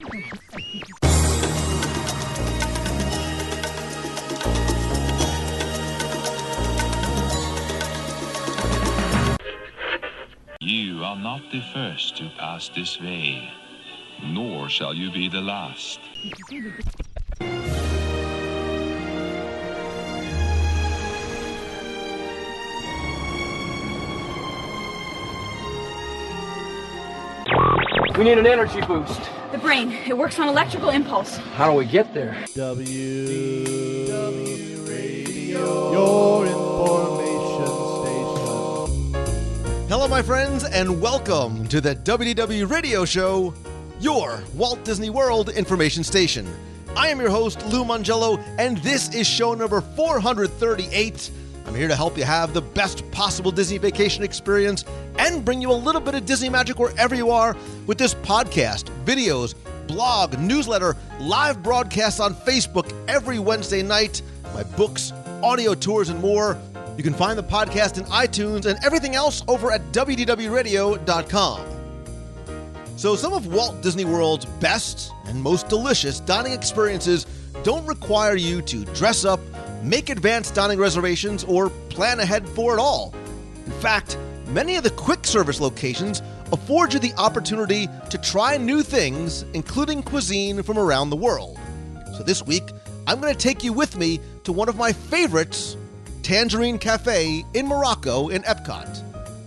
You are not the first to pass this way, nor shall you be the last. We need an energy boost. The brain. It works on electrical impulse. How do we get there? WDW Radio, your information station. Hello, my friends, and welcome to the WDW Radio Show, your Walt Disney World information station. I am your host, Lou Mangello, and this is show number 438. I'm here to help you have the best possible Disney vacation experience and bring you a little bit of Disney magic wherever you are with this podcast, videos, blog, newsletter, live broadcasts on Facebook every Wednesday night, my books, audio tours, and more. You can find the podcast in iTunes and everything else over at WDWRadio.com. So some of Walt Disney World's best and most delicious dining experiences don't require you to dress up, make advanced dining reservations, or plan ahead for it all. In fact, many of the quick service locations afford you the opportunity to try new things, including cuisine from around the world. So this week, I'm going to take you with me to one of my favorites, Tangierine Café in Morocco in Epcot.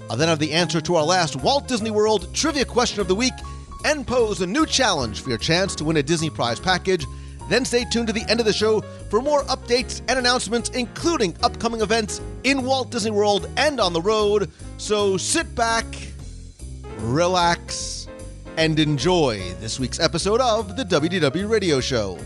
I'll then have the answer to our last Walt Disney World trivia question of the week and pose a new challenge for your chance to win a Disney Prize package. Then stay tuned to the end of the show for more updates and announcements, including upcoming events in Walt Disney World and on the road. So sit back, relax, and enjoy this week's episode of the WDW Radio Show.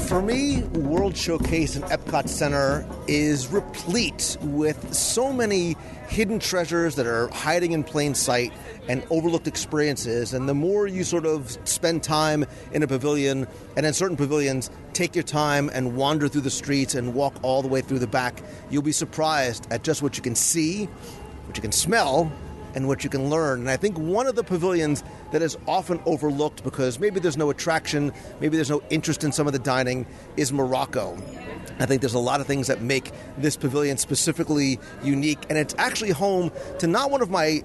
For me, World Showcase in Epcot Center is replete with so many hidden treasures that are hiding in plain sight and overlooked experiences. And the more you sort of spend time in a pavilion, and in certain pavilions, take your time and wander through the streets and walk all the way through the back, you'll be surprised at just what you can see, what you can smell, and what you can learn. And I think one of the pavilions that is often overlooked because maybe there's no attraction, maybe there's no interest in some of the dining, is Morocco. I think there's a lot of things that make this pavilion specifically unique, and it's actually home to not one of my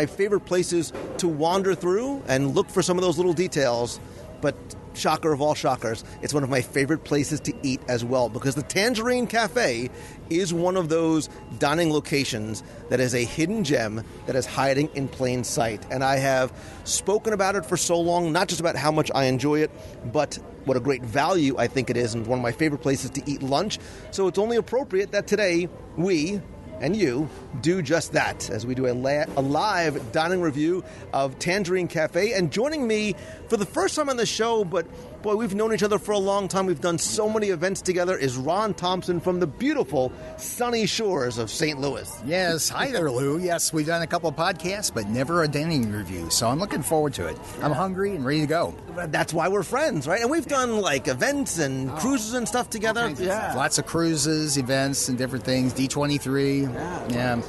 favorite places to wander through and look for some of those little details, but shocker of all shockers, it's one of my favorite places to eat as well, because the Tangierine Café is one of those dining locations that is a hidden gem that is hiding in plain sight. And I have spoken about it for so long, not just about how much I enjoy it, but what a great value I think it is, and one of my favorite places to eat lunch. So it's only appropriate that today we and you do just that, as we do a live dining review of Tangierine Café. And joining me for the first time on the show, but boy, we've known each other for a long time, we've done so many events together, is Ron Thompson from the beautiful sunny shores of St. Louis. Yes, hi there, Lou. Yes, we've done a couple of podcasts, but never a dining review, so I'm looking forward to it. I'm hungry and ready to go. That's why we're friends, right? And we've done like events and cruises and stuff together. Yeah. Lots of cruises, events, and different things. D23. Yeah.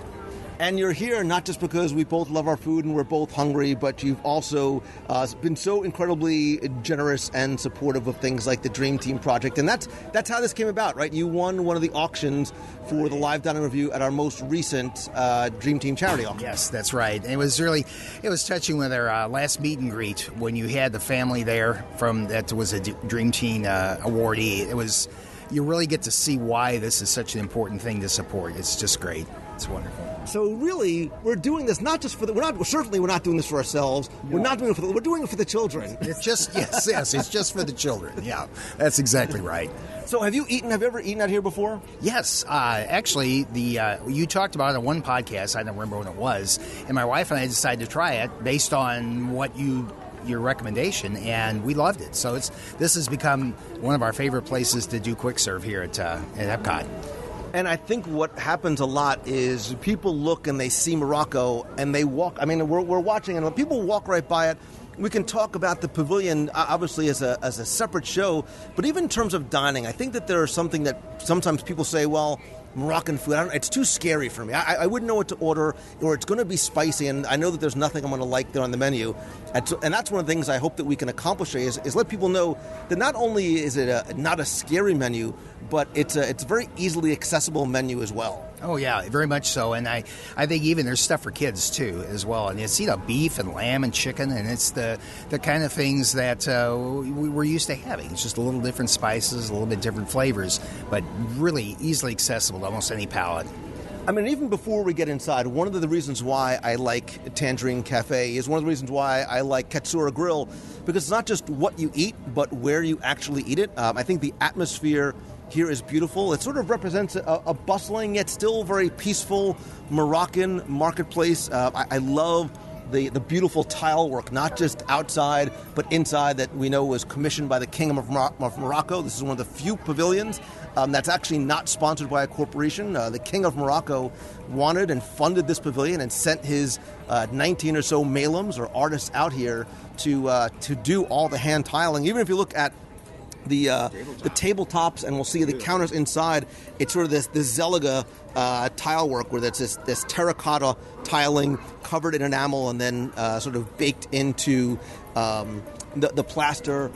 And you're here not just because we both love our food and we're both hungry, but you've also been so incredibly generous and supportive of things like the Dream Team Project. And that's how this came about, right? You won one of the auctions for the live dining review at our most recent Dream Team charity auction. Yes, that's right. It was touching with our last meet and greet when you had the family there that was a Dream Team awardee. You really get to see why this is such an important thing to support. It's just great. It's wonderful. So really, we're doing this not just for we're not doing this for ourselves. No. We're doing it for the children. It's just yes, it's just for the children. Yeah, that's exactly right. So have you ever eaten out here before? Yes, actually, you talked about it on one podcast. I don't remember when it was, and my wife and I decided to try it based on your recommendation, and we loved it. So this has become one of our favorite places to do quick serve here at Epcot. And I think what happens a lot is people look and they see Morocco and they walk. I mean, we're watching and people walk right by it we can talk about the pavilion obviously as a separate show, but even in terms of dining, I think that there is something that sometimes people say, well, Moroccan food, it's too scary for me. I wouldn't know what to order, or it's going to be spicy, and I know that there's nothing I'm going to like there on the menu. And that's one of the things I hope that we can accomplish is let people know that not only is it not a scary menu, but it's a very easily accessible menu as well. Oh, yeah, very much so. And I think even there's stuff for kids, too, as well. And it's, beef and lamb and chicken, and it's the kind of things that we're used to having. It's just a little different spices, a little bit different flavors, but really easily accessible to almost any palate. I mean, even before we get inside, one of the reasons why I like Tangierine Café is one of the reasons why I like Katsura Grill, because it's not just what you eat, but where you actually eat it. I think the atmosphere here is beautiful. It sort of represents a bustling yet still very peaceful Moroccan marketplace. I love the beautiful tile work, not just outside but inside, that we know was commissioned by the Kingdom of Morocco. This is one of the few pavilions that's actually not sponsored by a corporation. The King of Morocco wanted and funded this pavilion and sent his 19 or so malams or artists out here to do all the hand tiling. Even if you look at the tabletops, and we'll see the counters inside, it's sort of this Zeliga tile work where there's this terracotta tiling covered in enamel and then sort of baked into the plaster,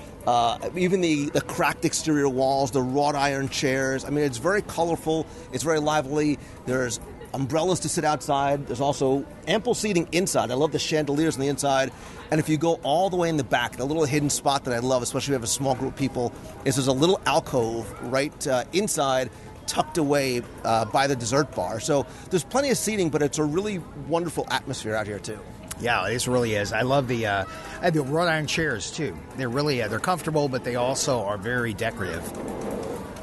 even the cracked exterior walls, the wrought iron chairs. I mean, it's very colorful, it's very lively. There's umbrellas to sit outside. There's also ample seating inside. I love the chandeliers on the inside. And if you go all the way in the back, the little hidden spot that I love, especially if you have a small group of people, is there's a little alcove right inside, tucked away by the dessert bar. So there's plenty of seating, but it's a really wonderful atmosphere out here too. Yeah, it really is. I love the wrought iron chairs too. They're really they're comfortable, but they also are very decorative.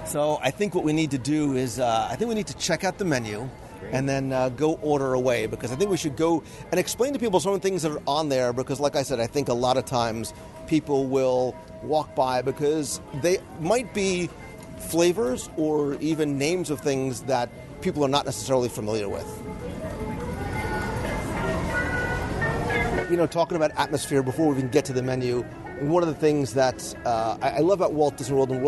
So I think what we need to do is we need to check out the menu and then go order away, because I think we should go and explain to people some of the things that are on there, because like I said, I think a lot of times people will walk by because they might be flavors or even names of things that people are not necessarily familiar with. Talking about atmosphere before we even get to the menu, one of the things that I love about Walt Disney World and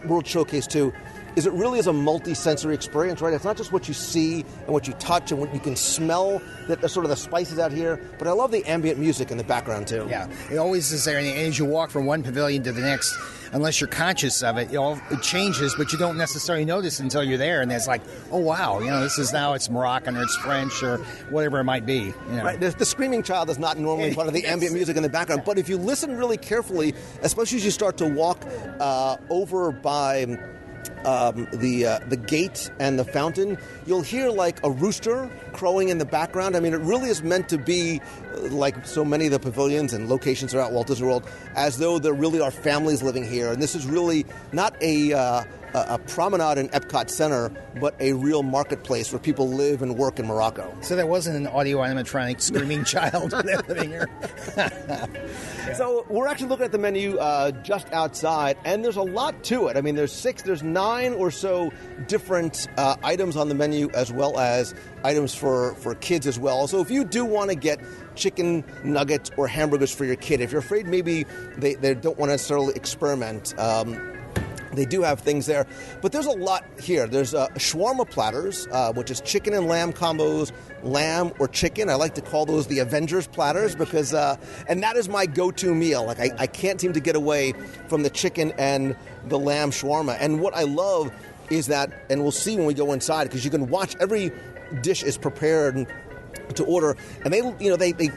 World Showcase too is it really is a multi-sensory experience, right? It's not just what you see and what you touch and what you can smell, that are sort of the spices out here, but I love the ambient music in the background too. Yeah, it always is there, and as you walk from one pavilion to the next, unless you're conscious of it, it changes, but you don't necessarily notice until you're there, and it's like, oh wow, it's Moroccan or it's French or whatever it might be. Right, the screaming child is not normally part of the ambient music in the background, but if you listen really carefully, especially as you start to walk over by the gate and the fountain, you'll hear like a rooster crowing in the background. I mean, it really is meant to be like so many of the pavilions and locations throughout Walt Disney World, as though there really are families living here. And this is really not a promenade in Epcot Center, but a real marketplace where people live and work in Morocco. So there wasn't an audio animatronic screaming child living here. So we're actually looking at the menu just outside, and there's a lot to it. I mean, there's 9 or so different items on the menu, as well as items for kids as well. So if you do want to get chicken nuggets or hamburgers for your kid, if you're afraid maybe they don't want to necessarily experiment, they do have things there. But there's a lot here. There's shawarma platters, which is chicken and lamb combos, lamb or chicken. I like to call those the Avengers platters because, and that is my go-to meal. Like I can't seem to get away from the chicken and the lamb shawarma. And what I love is that, and we'll see when we go inside, because you can watch every dish is prepared to order, and they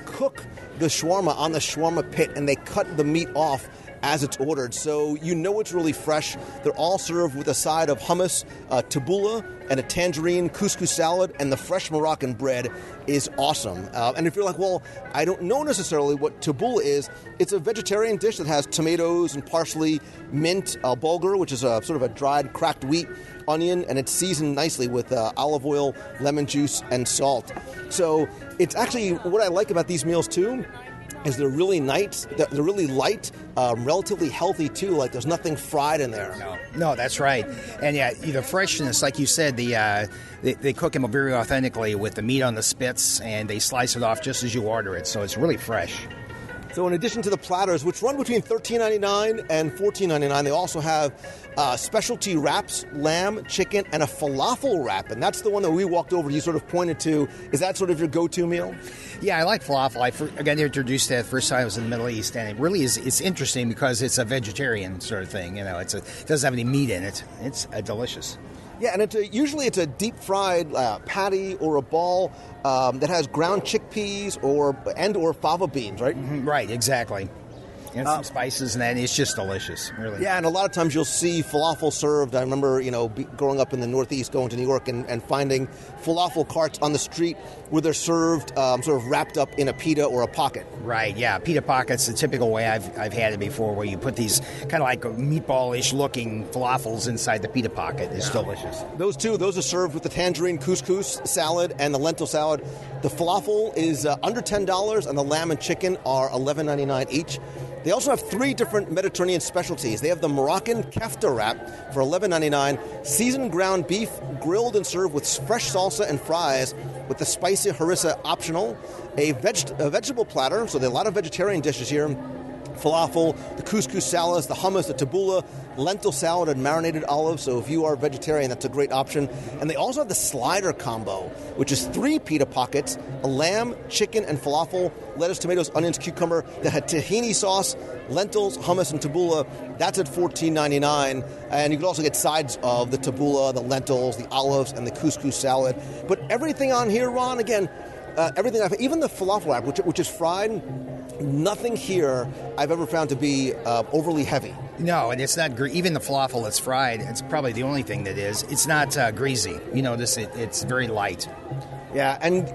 cook the shawarma on the shawarma pit, and they cut the meat off as it's ordered, so you know it's really fresh. They're all served with a side of hummus, tabbouleh, and a tangerine couscous salad, and the fresh Moroccan bread is awesome. And if you're like, well, I don't know necessarily what tabbouleh is, it's a vegetarian dish that has tomatoes and parsley, mint, bulgur, which is a sort of a dried cracked wheat, onion, and it's seasoned nicely with olive oil, lemon juice, and salt. So it's actually, what I like about these meals too, is they're really nice, they're really light, relatively healthy too, like there's nothing fried in there. No, that's right. And yeah, the freshness, like you said, they cook them very authentically with the meat on the spits, and they slice it off just as you order it, so it's really fresh. So in addition to the platters, which run between $13.99 and $14.99, they also have specialty wraps, lamb, chicken, and a falafel wrap. And that's the one that we walked over, you sort of pointed to. Is that sort of your go-to meal? Yeah, I like falafel. I got introduced to that first time I was in the Middle East, and it really is. It's interesting because it's a vegetarian sort of thing. It doesn't have any meat in it. It's delicious. Yeah, and usually it's a deep-fried patty or a ball that has ground chickpeas or fava beans, right? Mm-hmm, right, exactly. And some spices and that. And it's just delicious, really. Yeah, and a lot of times you'll see falafel served. I remember, growing up in the Northeast, going to New York and finding falafel carts on the street where they're served sort of wrapped up in a pita or a pocket. Right, yeah. Pita pocket's the typical way I've had it before, where you put these kind of like meatball-ish looking falafels inside the pita pocket. It's delicious. Those are served with the Tangierine couscous salad and the lentil salad. The falafel is under $10, and the lamb and chicken are $11.99 each. They also have 3 different Mediterranean specialties. They have the Moroccan kefta wrap for $11.99, seasoned ground beef grilled and served with fresh salsa and fries with the spicy harissa optional, a vegetable platter, so there are a lot of vegetarian dishes here, falafel, the couscous salads, the hummus, the tabbouleh, lentil salad and marinated olives. So if you are vegetarian, that's a great option. And they also have the slider combo, which is 3 pita pockets, a lamb, chicken, and falafel, lettuce, tomatoes, onions, cucumber, that had tahini sauce, lentils, hummus, and tabbouleh. That's at $14.99. And you can also get sides of the tabbouleh, the lentils, the olives, and the couscous salad. But everything on here, Ron, again, even the falafel wrap, which is fried, nothing here I've ever found to be overly heavy. No, and it's not even the falafel that's fried. It's probably the only thing that is. It's not greasy. You notice it's very light. Yeah, and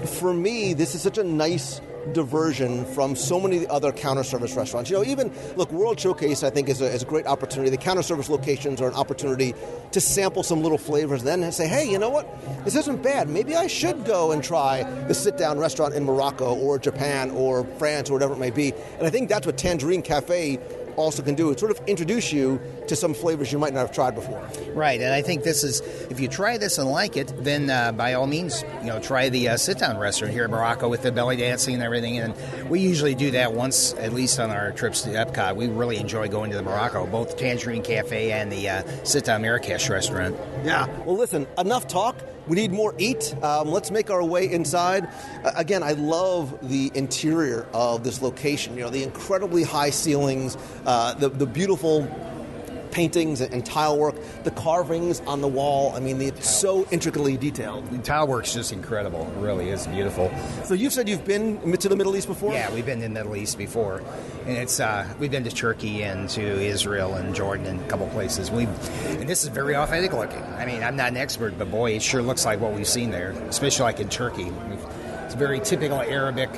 for me, this is such a nice diversion from so many other counter service restaurants. Even World Showcase, I think, is a great opportunity. The counter service locations are an opportunity to sample some little flavors, and then say, hey, you know what? This isn't bad. Maybe I should go and try the sit-down restaurant in Morocco or Japan or France or whatever it may be. And I think that's what Tangierine Café also can do. It sort of introduce you to some flavors you might not have tried before. Right, and I think this is, if you try this and like it, then by all means, try the sit-down restaurant here in Morocco with the belly dancing and everything. And we usually do that once, at least on our trips to Epcot. We really enjoy going to the Morocco, both the Tangierine Cafe and the sit-down Marrakesh restaurant. Yeah. Well, listen, enough talk. We need more eat. Let's make our way inside. Again, I love the interior of this location. The incredibly high ceilings, the beautiful paintings and tile work, the carvings on the wall. I mean, it's so intricately detailed. The tile work's just incredible. It really is beautiful. So you've said you've been to the Middle East before? Yeah, we've been in the Middle East before. And we've been to Turkey and to Israel and Jordan and a couple places. And this is very authentic looking. I mean, I'm not an expert, but boy, it sure looks like what we've seen there, especially like in Turkey. It's very typical Arabic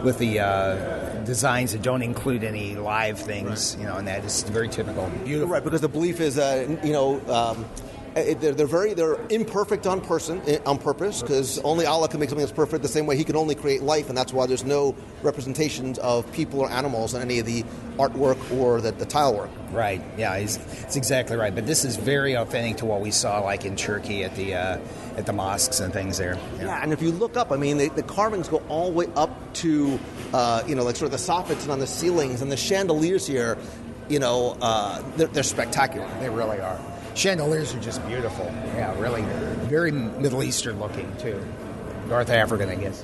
with the designs that don't include any live things, and that is very typical. Beautiful. Right, because the belief is, they're imperfect on purpose, because only Allah can make something that's perfect the same way He can only create life, and that's why there's no representations of people or animals in any of the artwork or the tile work. Right, yeah, it's exactly right. But this is very authentic to what we saw like in Turkey at the mosques and things there. Yeah, and if you look up, I mean, the carvings go all the way up to, sort of the soffits and on the ceilings, and the chandeliers here, they're spectacular. They really are. Chandeliers are just beautiful. Yeah, really very Middle Eastern looking, too. North African, I guess.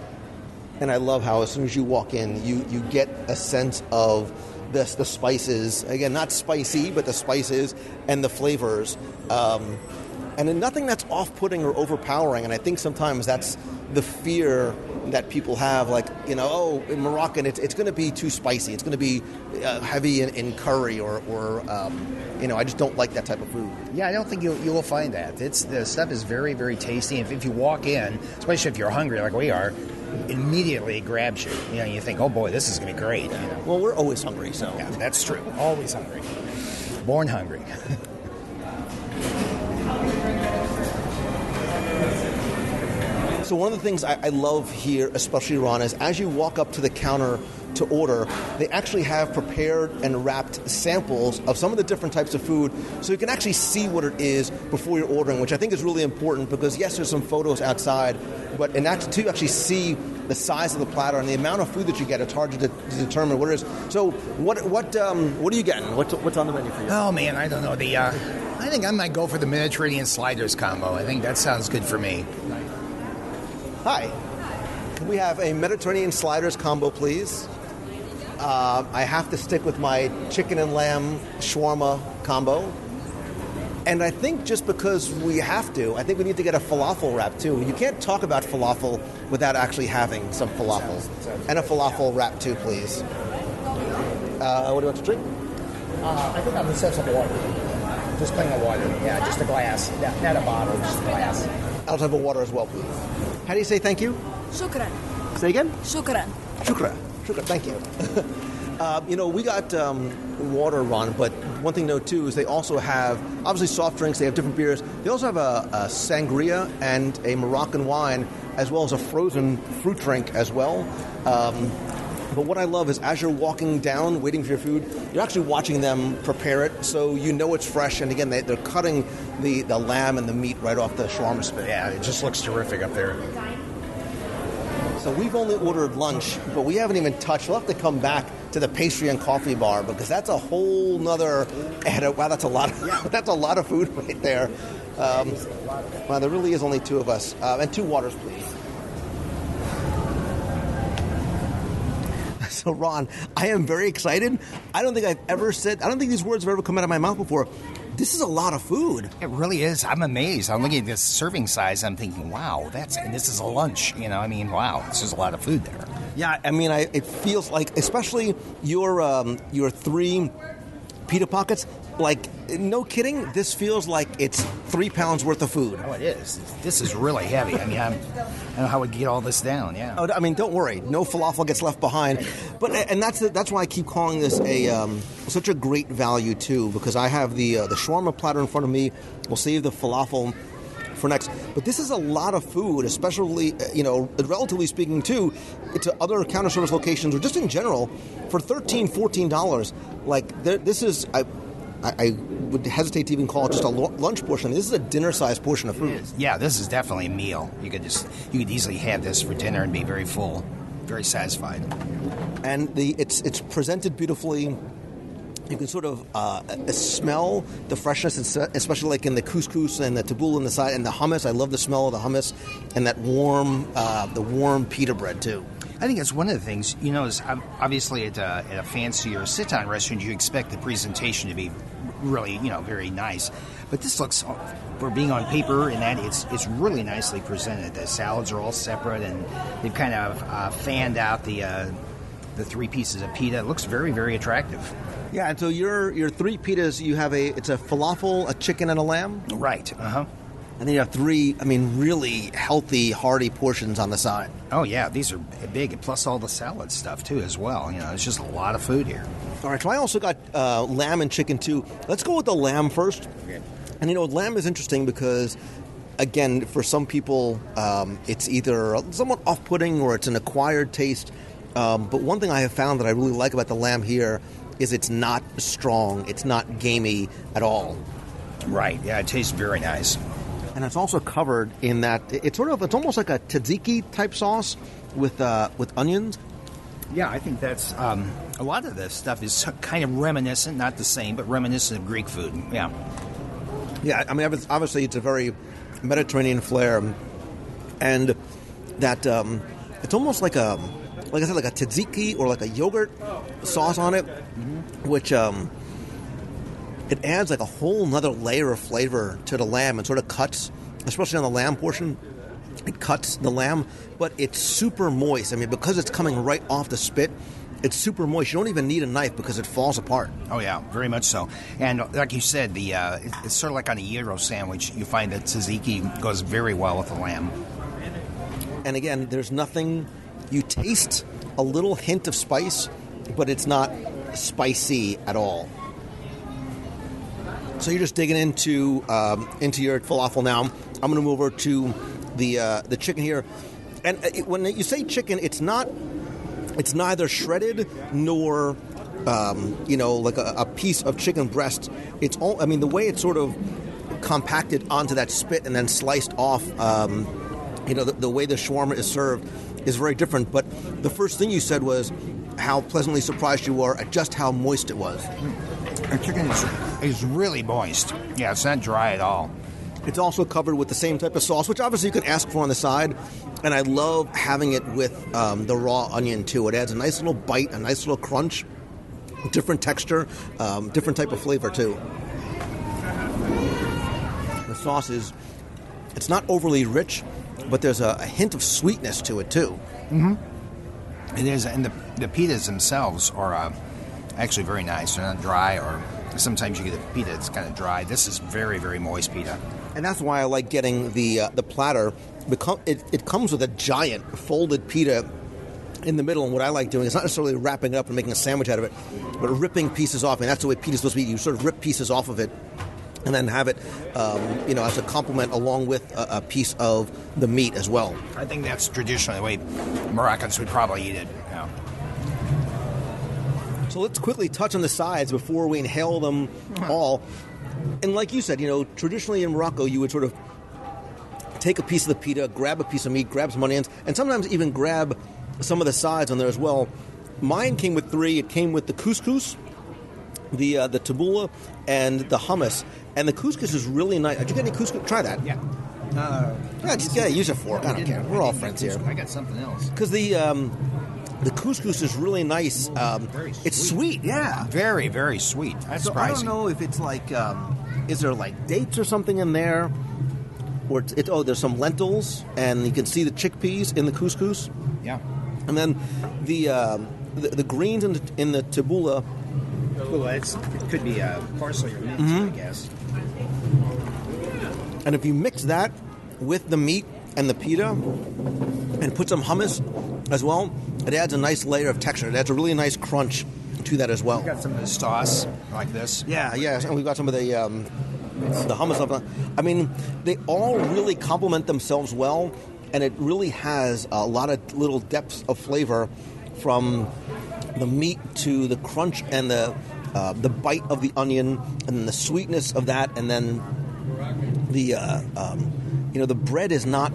And I love how as soon as you walk in, you get a sense of the spices. Again, not spicy, but the spices and the flavors. And nothing that's off-putting or overpowering. And I think sometimes that's the fear that people have, in Moroccan, it's going to be too spicy. It's going to be heavy in curry or I just don't like that type of food. Yeah, I don't think you will find that. The stuff is very, very tasty. And if you walk in, especially if you're hungry like we are, immediately it grabs you. You think, oh boy, this is going to be great. Well, we're always hungry, so. Yeah, that's true. Always hungry. Born hungry. So one of the things I love here, especially, Ron, is as you walk up to the counter to order, they actually have prepared and wrapped samples of some of the different types of food so you can actually see what it is before you're ordering, which I think is really important because, yes, there's some photos outside, but to actually see the size of the platter and the amount of food that you get, it's hard to determine what it is. So what are you getting? What's on the menu for you? Oh, man, I don't know. I think I might go for the Mediterranean sliders combo. I think that sounds good for me. Hi. Can we have a Mediterranean sliders combo, please? I have to stick with my chicken and lamb shawarma combo. And I think just because we have to, I think we need to get a falafel wrap, too. You can't talk about falafel without actually having some falafel. And a falafel wrap, too, please. What do you want to drink? I think I'm going to set some water. Just plain water. Yeah, just a glass. Not a bottle, just a glass. I'll have a water as well, please. How do you say thank you? Shukran. Say again? Shukran. Shukran. Shukran. Thank you. We got water, Ron, but one thing to note, too, is they also have, obviously, soft drinks. They have different beers. They also have a sangria and a Moroccan wine, as well as a frozen fruit drink as well. But what I love is as you're walking down, waiting for your food, you're actually watching them prepare it, so you know it's fresh. And again, they're cutting the lamb and the meat right off the shawarma spit. Yeah, it just looks terrific up there. So we've only ordered lunch, but we haven't even touched. We'll have to come back to the pastry and coffee bar because that's a whole nother. Wow, that's a lot. That's a lot of food right there. Wow, there really is only two of us, and 2 waters, please. So, Ron, I am very excited. I don't think these words have ever come out of my mouth before. This is a lot of food. It really is. I'm amazed. I'm looking at this serving size. I'm thinking, wow, and this is a lunch. Wow, this is a lot of food there. Yeah, it feels like, especially your 3 pita pockets, like, no kidding, this feels like it's 3 pounds worth of food. Oh, it is. This is really heavy. I don't know how we get all this down, yeah. Oh, don't worry. No falafel gets left behind. And that's why I keep calling this such a great value, too, because I have the shawarma platter in front of me. We'll save the falafel for next. But this is a lot of food, especially, relatively speaking, too, to other counter service locations or just in general, for $13, $14. Like, this is... I would hesitate to even call it just a lunch portion. This is a dinner-sized portion of food. Yeah, this is definitely a meal. You could easily have this for dinner and be very full, very satisfied. And it's presented beautifully. You can sort of smell the freshness, especially like in the couscous and the tabbouleh on the side and the hummus. I love the smell of the hummus and that warm pita bread too. I think it's one of the things, is obviously at a fancier sit-down restaurant, you expect the presentation to be really, very nice. But this looks, for being on paper and that, it's really nicely presented. The salads are all separate, and they've kind of fanned out the 3 pieces of pita. It looks very, very attractive. Yeah, and so your 3 pitas, it's a falafel, a chicken, and a lamb? Right, uh-huh. And then you have 3, really healthy, hearty portions on the side. Oh, yeah, these are big, plus all the salad stuff, too, as well. It's just a lot of food here. All right, so I also got lamb and chicken, too. Let's go with the lamb first. Okay. And, lamb is interesting because, again, for some people, it's either somewhat off-putting or it's an acquired taste. But one thing I have found that I really like about the lamb here is it's not strong. It's not gamey at all. Right, yeah, it tastes very nice. And it's also covered in that it's almost like a tzatziki type sauce with onions. Yeah, I think that's a lot of this stuff is kind of reminiscent, not the same, but reminiscent of Greek food. Yeah. Yeah, obviously it's a very Mediterranean flair, and that it's almost like I said, like a tzatziki or like a yogurt sauce on it, which it adds like a whole nother layer of flavor to the lamb and sort of cuts, especially on the lamb portion, it cuts the lamb, but it's super moist. Because it's coming right off the spit, it's super moist. You don't even need a knife because it falls apart. Oh, yeah, very much so. And like you said, it's sort of like on a gyro sandwich. You find that tzatziki goes very well with the lamb. And again, there's nothing, you taste a little hint of spice, but it's not spicy at all. So you're just digging into your falafel now. I'm going to move over to the chicken here. And when you say chicken, it's not It's neither shredded nor, like a piece of chicken breast. It's all. I mean, the way it's sort of compacted onto that spit and then sliced off. The way the shawarma is served is very different. But the first thing you said was how pleasantly surprised you were at just how moist it was. The chicken is really moist. Yeah, it's not dry at all. It's also covered with the same type of sauce, which obviously you can ask for on the side. And I love having it with the raw onion, too. It adds a nice little bite, a nice little crunch, different texture, different type of flavor, too. The sauce it's not overly rich, but there's a hint of sweetness to it, too. Mm-hmm. It is, and the pitas themselves are actually very nice. They're not dry, or sometimes you get a pita that's kind of dry. This is very, very moist pita. And that's why I like getting the platter. It comes with a giant folded pita in the middle, and what I like doing is not necessarily wrapping it up and making a sandwich out of it, but ripping pieces off. And that's the way pita's supposed to be. You sort of rip pieces off of it and then have it, as a complement along with a piece of the meat as well. I think that's traditionally the way Moroccans would probably eat it. Yeah. So let's quickly touch on the sides before we inhale them all. And like you said, traditionally in Morocco, you would sort of take a piece of the pita, grab a piece of meat, grab some onions, and sometimes even grab some of the sides on there as well. Mine came with 3. It came with the couscous, the tabbouleh, and the hummus. And the couscous is really nice. Did you get any couscous? Try that. Yeah. Use a fork. I don't care. We're all friends here. I got something else. Because the couscous is really nice. Very sweet. It's sweet, yeah. Very, very sweet. That's so surprising. I don't know if it's like, is there like dates or something in there? Or there's some lentils, and you can see the chickpeas in the couscous. Yeah. And then the greens in the tabbouleh. Well, it could be parsley or mint, I guess. And if you mix that with the meat and the pita and put some hummus as well, it adds a nice layer of texture. It adds a really nice crunch to that as well. We've got some of the sauce like this. Yeah, and we've got some of the hummus. I mean, they all really complement themselves well, and it really has a lot of little depths of flavor from the meat to the crunch and the bite of the onion, and then the sweetness of that, and then the bread is not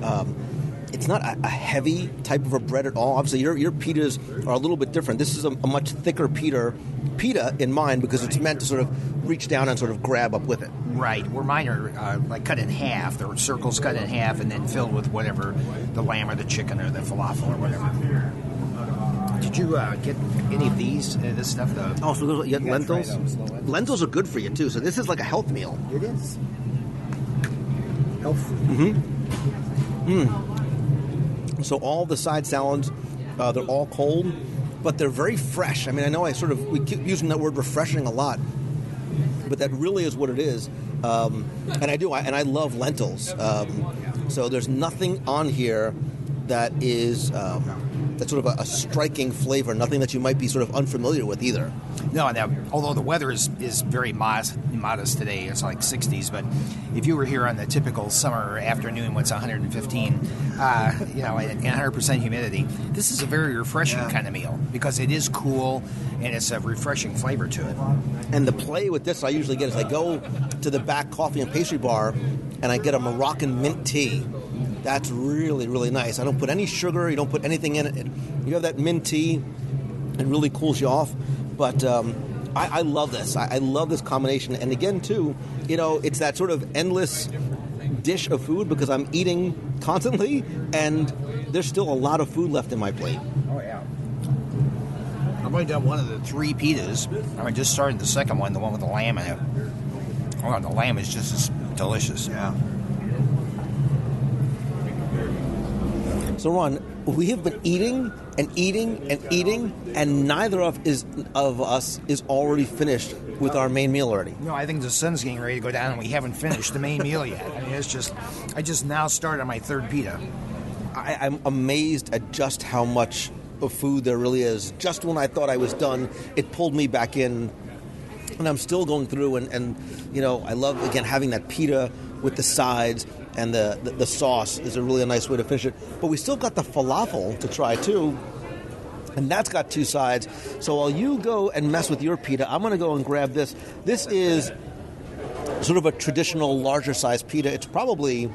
it's not a heavy type of a bread at all. Obviously, your pitas are a little bit different. This is a much thicker pita in mine because it's meant to sort of reach down and sort of grab up with it. Right. Where mine are like cut in half. They're circles cut in half and then filled with whatever, the lamb or the chicken or the falafel or whatever. Did you get any of these, this stuff? So you had lentils? Lentils are good for you, too. So this is like a health meal. It is. Health. So all the side salads, they're all cold, but they're very fresh. I mean, I know we keep using that word refreshing a lot, but that really is what it is. And I love lentils. So there's nothing on here that is that's sort of a striking flavor, nothing that you might be sort of unfamiliar with either. No, now, although the weather is very modest today, it's like 60s, but if you were here on the typical summer afternoon, what's 115, and 100% humidity, this is a very refreshing kind of meal because it is cool and it's a refreshing flavor to it. And the play with this I usually get is I go to the back coffee and pastry bar and I get a Moroccan mint tea. That's really, really nice. I don't put any sugar. You don't put anything in it. You have that mint tea. It really cools you off. But I love this. I love this combination. And again, too, it's that sort of endless dish of food because I'm eating constantly, and there's still a lot of food left in my plate. Oh, yeah. I've only done one of the 3 pitas. I just started the second one, the one with the lamb in it. Oh, the lamb is just as delicious. Yeah. So, Ron, we have been eating and eating and eating, and neither of us is already finished with our main meal already. No, I think the sun's getting ready to go down, and we haven't finished the main meal yet. I mean, I just now started on my 3rd pita. I'm amazed at just how much of food there really is. Just when I thought I was done, it pulled me back in, and I'm still going through, and I love, again, having that pita with the sides, and the sauce is a really nice way to finish it. But we still got the falafel to try, too. And that's got two sides. So while you go and mess with your pita, I'm going to go and grab this. This is sort of a traditional larger size pita. It's probably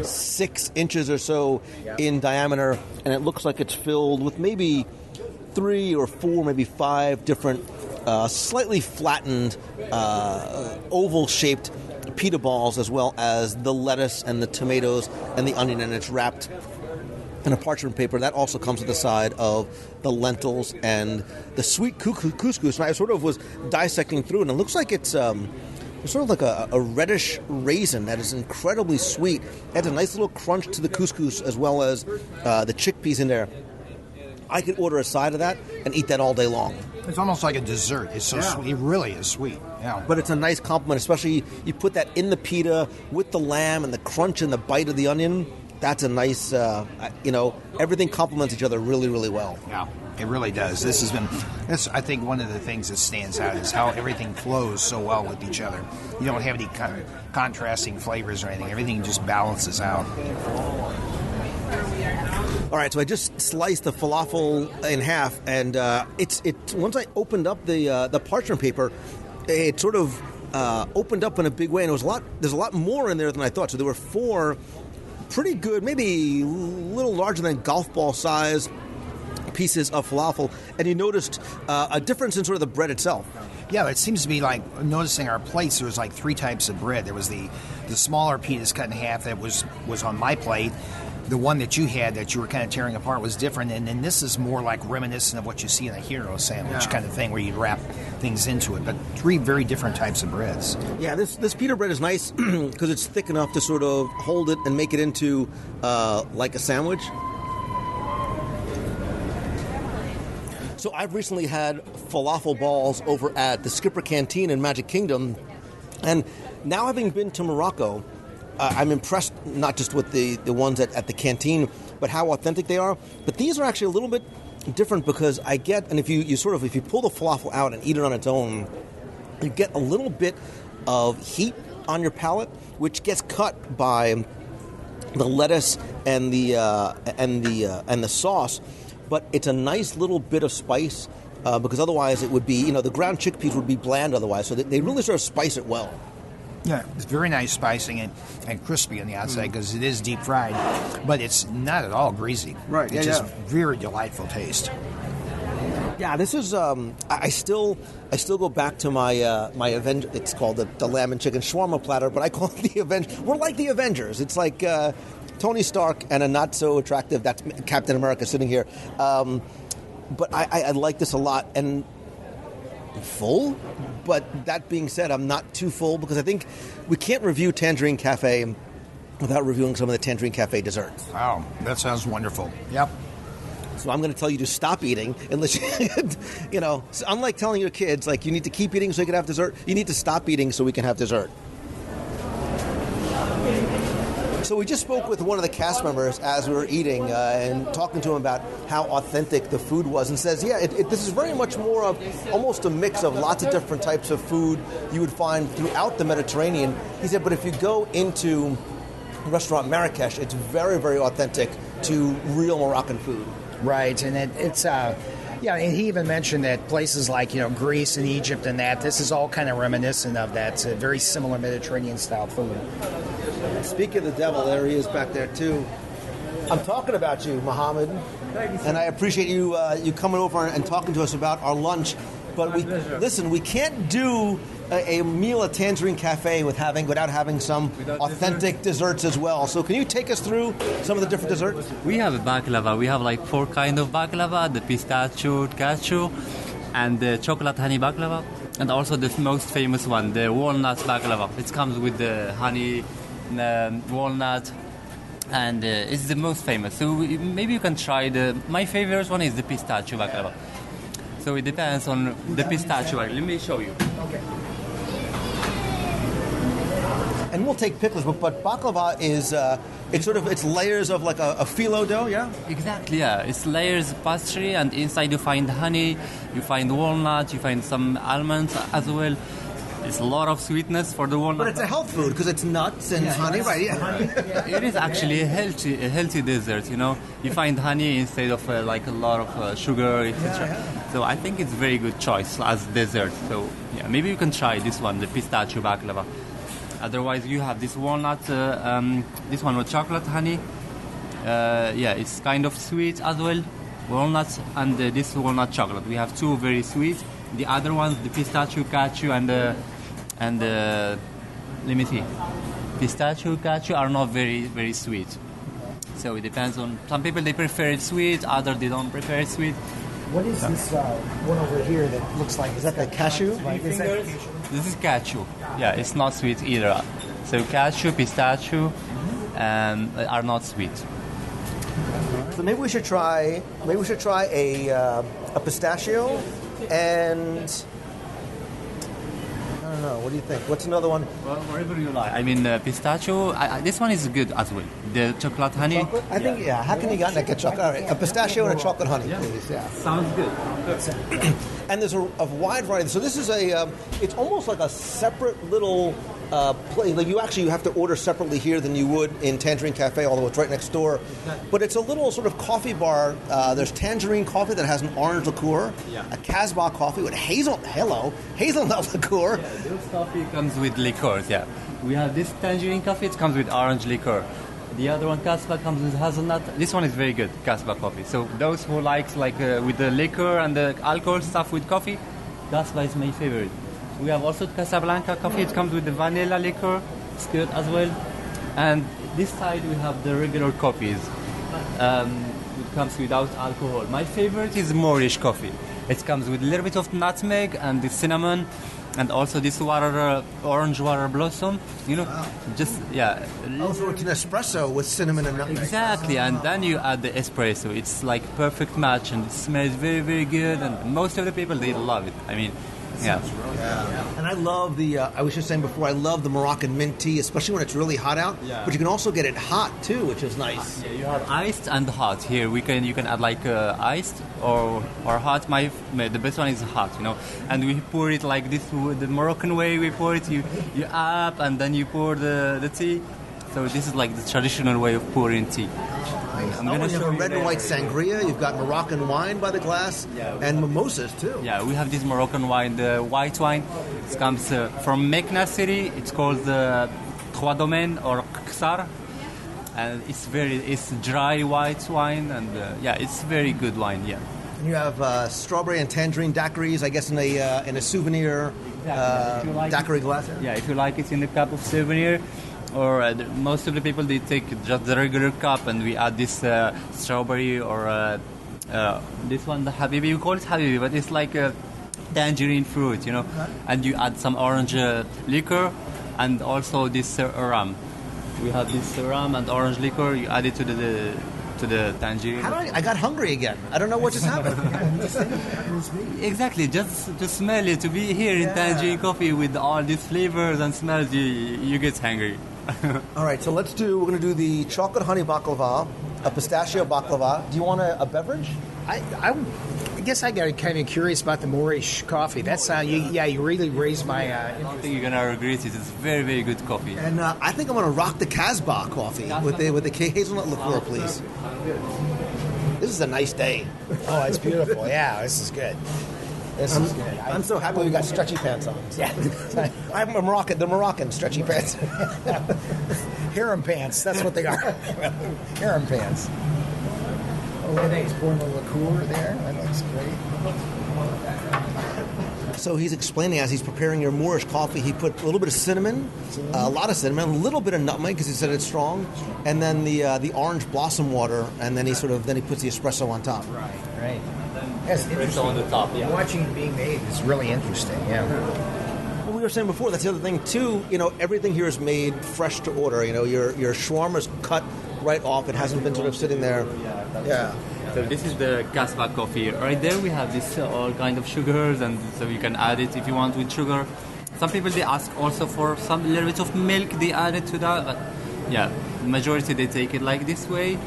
6 inches or so in diameter, and it looks like it's filled with maybe 3 or 4, maybe 5 different slightly flattened oval-shaped pita balls, as well as the lettuce and the tomatoes and the onion, and it's wrapped in a parchment paper. That also comes with the side of the lentils and the sweet couscous. And I sort of was dissecting through, and it looks like it's sort of like a reddish raisin that is incredibly sweet. It adds a nice little crunch to the couscous, as well as the chickpeas in there. I could order a side of that and eat that all day long. It's almost like a dessert. It's so sweet. It really is sweet. Yeah. But it's a nice compliment, especially you put that in the pita with the lamb and the crunch and the bite of the onion. That's a nice, everything complements each other really, really well. Yeah, it really does. This I think, one of the things that stands out is how everything flows so well with each other. You don't have any kind of contrasting flavors or anything. Everything just balances out. All right, so I just sliced the falafel in half, and it's once I opened up the parchment paper, it sort of opened up in a big way, and there's a lot more in there than I thought. So there were 4 pretty good, maybe a little larger than golf ball size pieces of falafel, and you noticed a difference in sort of the bread itself. Yeah, it seems to be like noticing our plates. There was like 3 types of bread. There was the smaller pitas cut in half that was on my plate. The one that you had that you were kind of tearing apart was different, and then this is more like reminiscent of what you see in a hero sandwich kind of thing, where you wrap things into it. But 3 very different types of breads. Yeah, this pita bread is nice because it's thick enough to sort of hold it and make it into like a sandwich. So I've recently had falafel balls over at the Skipper Canteen in Magic Kingdom, and now having been to Morocco, I'm impressed not just with the ones at the canteen, but how authentic they are. But these are actually a little bit different because I get, and if you pull the falafel out and eat it on its own, you get a little bit of heat on your palate, which gets cut by the lettuce and the sauce. But it's a nice little bit of spice because otherwise it would be, the ground chickpeas would be bland otherwise. So they really sort of spice it well. Yeah, it's very nice spicing and crispy on the outside because it is deep fried, but it's not at all greasy. Right. It's just very delightful taste. Yeah, this is. I still go back to my my Avenger. It's called the lamb and chicken shawarma platter, but I call it the Avenger. We're like the Avengers. It's like Tony Stark and a not so attractive that's Captain America sitting here. But I like this a lot and. Full, but that being said, I'm not too full because I think we can't review Tangierine Café without reviewing some of the Tangierine Café desserts. Wow, that sounds wonderful. Yep. So I'm going to tell you to stop eating unless you, unlike telling your kids, like, you need to keep eating so you can have dessert, you need to stop eating so we can have dessert. So we just spoke with one of the cast members as we were eating and talking to him about how authentic the food was, and says, this is very much more of almost a mix of lots of different types of food you would find throughout the Mediterranean. He said, but if you go into restaurant Marrakesh, it's very, very authentic to real Moroccan food. Right, and it's and he even mentioned that places like Greece and Egypt and this is all kind of reminiscent of that. It's a very similar Mediterranean-style food. Speaking of the devil, there he is back there too. I'm talking about you, Mohammed, and I appreciate you coming over and talking to us about our lunch. But we can't do a meal at Tangierine Café without having some authentic desserts as well. So can you take us through some of the different desserts? We have a baklava. We have like 4 kind of baklava: the pistachio, cashew, and the chocolate honey baklava, and also the most famous one, the walnut baklava. It comes with the honey, walnut, and it's the most famous. So maybe you can try my favorite one is the pistachio baklava. So it depends on the pistachio. Let me show you. Okay. And we'll take pickles, but baklava is it's layers of like a phyllo dough, yeah? Exactly, yeah. It's layers of pastry, and inside you find honey, you find walnut, you find some almonds as well. it's a lot of sweetness for the walnut. But it's a health food because it's nuts and honey, right? Yeah. It is actually a healthy dessert. You find honey instead of like a lot of sugar, etc. So I think it's a very good choice as dessert. So yeah, maybe you can try this one, the pistachio baklava. Otherwise, you have this walnut, this one with chocolate honey. It's kind of sweet as well, walnuts and this walnut chocolate. We have two very sweet. The other ones, the pistachio, cashew, and let me see, pistachio, cashew are not very very sweet. So it depends on some people. They prefer it sweet, others they don't prefer it sweet. What is this one over here that looks like? Is that the cashew? This is cashew. Yeah, it's not sweet either. So cashew, pistachio, are not sweet. So maybe we should try a pistachio and I don't know. What do you think? What's another one? Well, whatever you like. I mean, pistachio. This one is good as well. The chocolate honey. Chocolate? I think How can you get chocolate? All right, a pistachio and a chocolate honey, please. Yeah. Sounds good. And there's a wide variety. So this is it's almost like a separate little place. Like you have to order separately here than you would in Tangierine Café, although it's right next door. But it's a little sort of coffee bar. There's Tangierine coffee that has an orange liqueur, a Casbah coffee with hazelnut liqueur. Yeah, this coffee comes with liqueurs, yeah. We have this Tangierine coffee, it comes with orange liqueur. The other one, Casbah, comes with hazelnut. This one is very good, Casbah coffee. So those who likes with the liquor and the alcohol stuff with coffee, Casbah is my favorite. We have also Casablanca coffee. It comes with the vanilla liquor. It's good as well. And this side we have the regular coffees. It comes without alcohol. My favorite is Moorish coffee. It comes with a little bit of nutmeg and the cinnamon, and also this orange water blossom. Wow. Also, it's an espresso with cinnamon and nutmeg. Exactly, and then you add the espresso. It's like perfect match, and it smells very, very good. And most of the people they love it. I mean. Yeah. And I love I was just saying before, I love the Moroccan mint tea, especially when it's really hot out. Yeah. But you can also get it hot too, which is nice. Yeah, you have iced and hot. Here you can add like iced or hot. The best one is hot, And we pour it like this, the Moroccan way. We pour it. You up and then you pour the tea. So this is like the traditional way of pouring tea. You have a red and white sangria. You've got Moroccan wine by the glass, and mimosas too. Yeah, we have this Moroccan wine, the white wine. It comes from Mekna city. It's called the Trois Domaines or Ksar, and it's dry white wine, and it's very good wine. Yeah. And you have strawberry and tangerine daiquiris, I guess, in a souvenir daiquiri glass. Yeah, if you like it in a cup of souvenir. Or most of the people, they take just the regular cup and we add this strawberry or this one, the habibi. We call it habibi, but it's like a tangerine fruit, And you add some orange liquor and also this rum. We have this rum and orange liquor. You add it to the tangerine. I got hungry again. I don't know what just happened. Exactly, just to smell it, to be here in Tangierine Coffee with all these flavors and smells, you get hungry. All right, so we're going to do the chocolate honey baklava, a pistachio baklava. Do you want a beverage? I guess I got kind of curious about the Moorish coffee. That's you really raised my interest. I think you're gonna regret it. It's very, very good coffee. And I think I'm gonna rock the Casbah coffee with the hazelnut liqueur, please. This is a nice day. Oh, it's beautiful. Yeah, this is good. I'm so happy we got stretchy pants on. Yeah, I'm the Moroccan stretchy pants. Harem pants. That's what they are. Harem pants. Oh, look at that. He's pouring the liqueur there. That looks great. So he's explaining as he's preparing your Moorish coffee, he put a little bit of cinnamon, a lot of cinnamon, a little bit of nutmeg because he said it's strong, and then the orange blossom water, and then he puts the espresso on top. Right. Yes, interesting. On the top, yeah. Watching it being made is really interesting. Yeah. Well, we were saying before, that's the other thing too. Everything here is made fresh to order. Your shawarma is cut right off. It hasn't been sort of sitting there. Yeah. So this is the Casbah coffee. Right there we have this all kind of sugars, and so you can add it if you want with sugar. Some people they ask also for some little bit of milk. They add it to that. But the majority they take it like this way.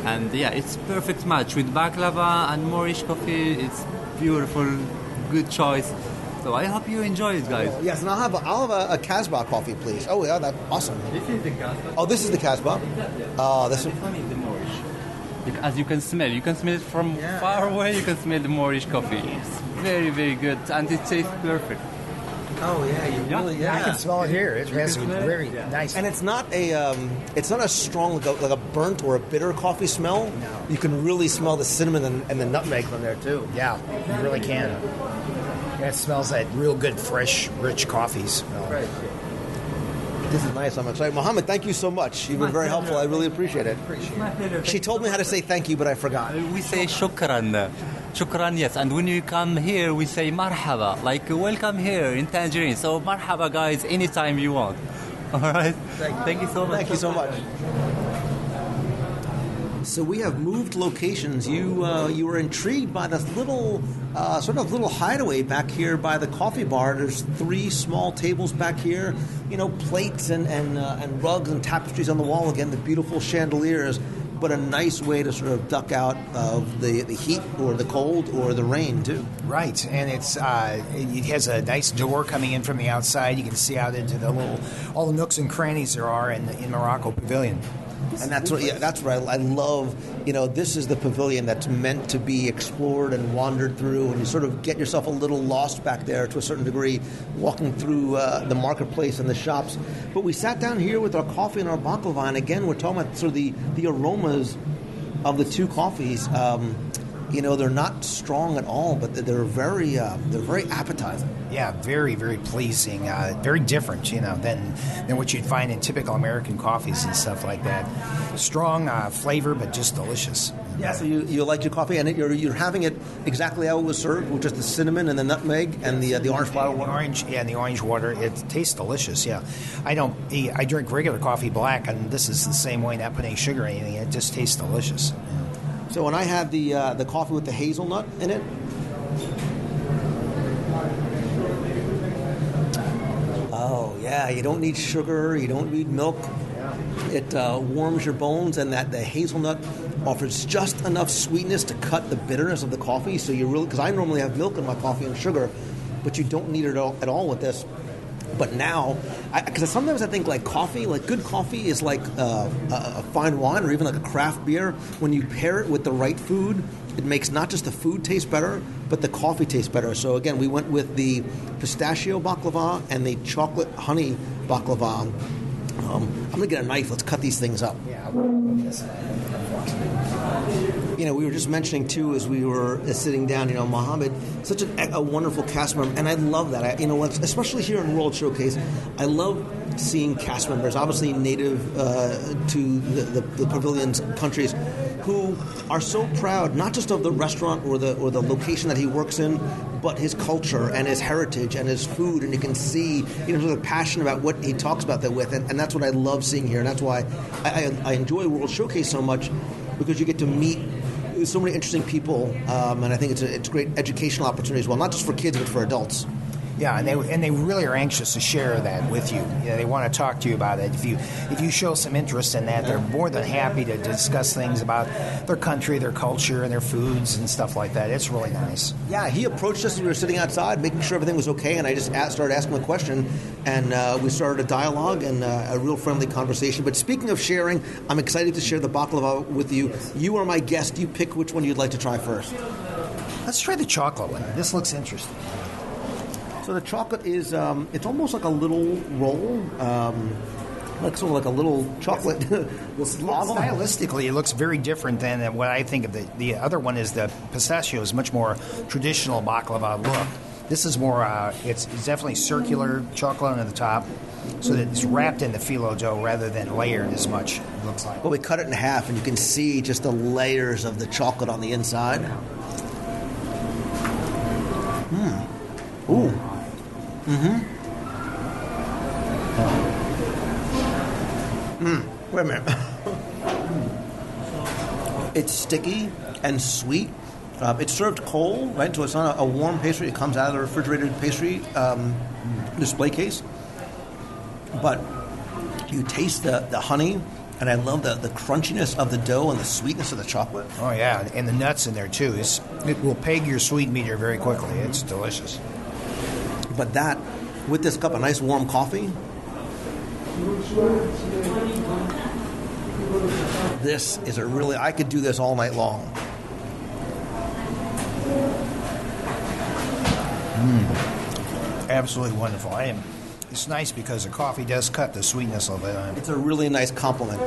And it's perfect match with baklava and Moorish coffee. It's beautiful, good choice. So I hope you enjoy it, guys. Yes, and I'll have a Casbah coffee, please. Oh, yeah, that's awesome. This is the Casbah. Oh, this is the Casbah? Oh, this is... Honey, the Moorish. As you can smell it from far away. You can smell the Moorish coffee. It's very, very good, and it tastes perfect. Oh, yeah, you really... Yeah. I can smell it here. It has a very nice... And it's not a strong, like a burnt or a bitter coffee smell. No. You can really smell the cinnamon and the nutmeg from there, too. Yeah, you really can. Yeah, it smells like real good, fresh, rich coffees. Right. This is nice. I'm excited. Mohammed, thank you so much. You've been very helpful. I really appreciate it. She told me how to say thank you, but I forgot. We say shukran. Shukran, yes. And when you come here, we say marhaba. Like, welcome here in Tangierine. So, marhaba, guys, anytime you want. All right? Thank you so much. Thank you so much. So we have moved locations. You were intrigued by this little sort of little hideaway back here by the coffee bar. There's 3 small tables back here, plates and rugs and tapestries on the wall. Again, the beautiful chandeliers, but a nice way to sort of duck out of the heat or the cold or the rain too. Right, and it has a nice door coming in from the outside. You can see out into all the nooks and crannies there are in Morocco Pavilion. And that's what I love. This is the pavilion that's meant to be explored and wandered through, and you sort of get yourself a little lost back there to a certain degree, walking through the marketplace and the shops. But we sat down here with our coffee and our baklava, and again, we're talking about sort of the aromas of the 2 coffees. They're not strong at all, but they're very appetizing. Yeah, very, very pleasing. Very different, than what you'd find in typical American coffees and stuff like that. Strong flavor, but just delicious. Yeah, so you like your coffee, and you're having it exactly how it was served, with just the cinnamon and the nutmeg and the orange flower water. And the orange water. It tastes delicious. Yeah, I drink regular coffee black, and this is the same way. Not putting any sugar or anything. It just tastes delicious. So when I had the coffee with the hazelnut in it, oh yeah, you don't need sugar, you don't need milk. It warms your bones, and that the hazelnut offers just enough sweetness to cut the bitterness of the coffee. So because I normally have milk in my coffee and sugar, but you don't need it at all with this. But now, because sometimes I think like coffee, like good coffee is like a fine wine or even like a craft beer. When you pair it with the right food, it makes not just the food taste better, but the coffee tastes better. So again, we went with the pistachio baklava and the chocolate honey baklava. I'm going to get a knife. Let's cut these things up. Yeah. We were just mentioning, too, as we were sitting down, Mohammed, such a wonderful cast member, and I love that. Especially here in World Showcase, I love seeing cast members, obviously native to the pavilion's countries, who are so proud, not just of the restaurant or the location that he works in, but his culture and his heritage and his food, and you can see, the passion about what he talks about that with, and that's what I love seeing here, and that's why I enjoy World Showcase so much, because you get to meet so many interesting people, and I think it's a great educational opportunity as well, not just for kids but for adults. Yeah, and they really are anxious to share that with you. They want to talk to you about it. If you show some interest in that, they're more than happy to discuss things about their country, their culture, and their foods and stuff like that. It's really nice. Yeah, he approached us as we were sitting outside, making sure everything was okay, and I just started asking him a question, and we started a dialogue and a real friendly conversation. But speaking of sharing, I'm excited to share the baklava with you. You are my guest. You pick which one you'd like to try first. Let's try the chocolate one. This looks interesting. So the chocolate is, it's almost like a little roll, like sort of like a little chocolate. Stylistically, it looks very different than what I think of. The other one is the pistachio is much more traditional baklava look. This is more, it's definitely circular chocolate on the top, so that it's wrapped in the phyllo dough rather than layered as much, it looks like. Well, we cut it in half, and you can see just the layers of the chocolate on the inside. Ooh. Wait a minute. It's sticky and sweet. It's served cold, right? So it's not a warm pastry. It comes out of the refrigerated pastry display case. But you taste the honey, and I love the crunchiness of the dough and the sweetness of the chocolate. Oh, yeah, and the nuts in there, too. It will peg your sweet meter very quickly. It's delicious. But that, with this cup of nice warm coffee, this is a really, I could do this all night long. Absolutely wonderful. It's nice because the coffee does cut the sweetness a little bit. It's a really nice compliment.